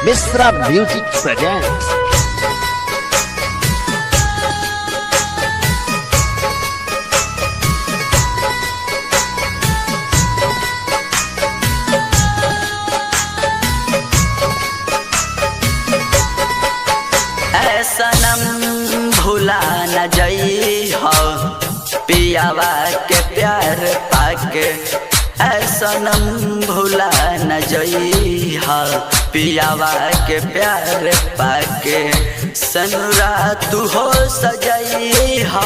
Misra Music presents. सनम भुला न जई हो पियावा के प्यार पाके सनम भुला न जई हो पियावा के प्यार पाके सनुरा तू हो सजई हो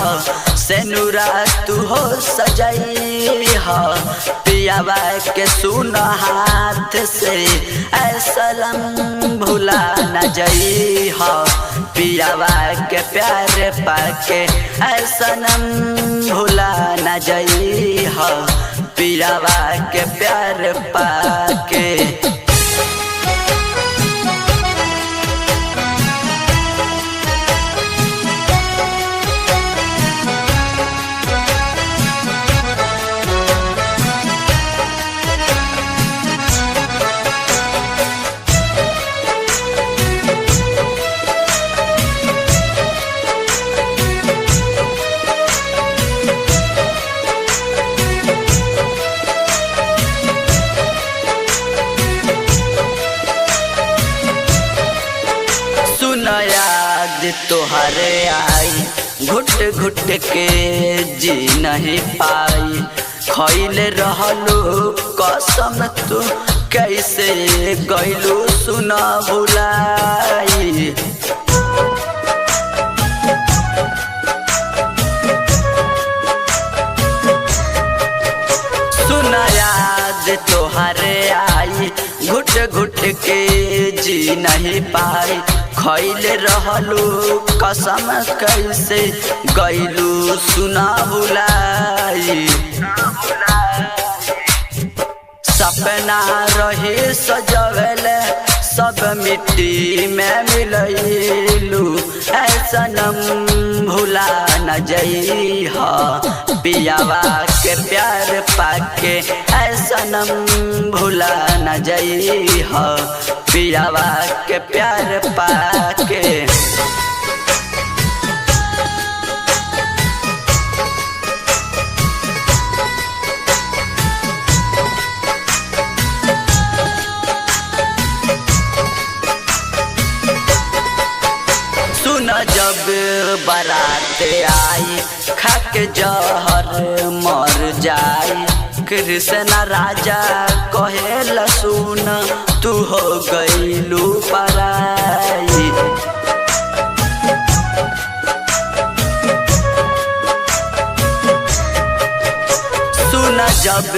सनुरा तू हो सजई हो पियावा के सुन हाथ से सनम भुला न जई हो पियावा के प्यार पाके सनम भुला न जई हो पियावा के प्यार पाके। याद तोहरे आई घुट घुट के जी नहीं पाई खैले रहलू कसम तू कैसे गैलू सुना भुलाई सुना याद तोहरे आई घुट घुट के जी नहीं पाई खैले रहलू कसम कैसे गैलू सुना भुलाई सपना रहे सजवले सब मिट्टी में मिलैलू सनम भुला न जई हो पियावा के प्यार पाके सनम भुला न जई हो पियावा के प्यार पाके। सुन जब बारात आई खाके जहर मर जाई कृष्ण राजा कहेला सुन तू हो गईलू पराई सुन जब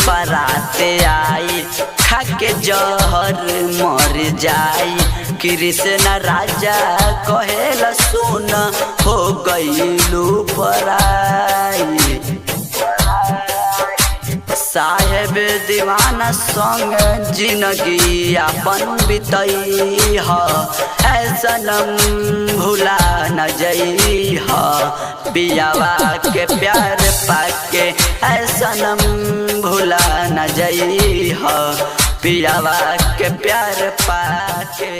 बारात आई खाके जहर मर जाई कृष्ण राजा कहेला सुन हो गईलू पराई साहेब दीवाना संग जिंदगी अपन बितई हो सनम भुला न जई हो पियावा के प्यार पाके सनम भुला न जई हो पियावा के प्यार पाके।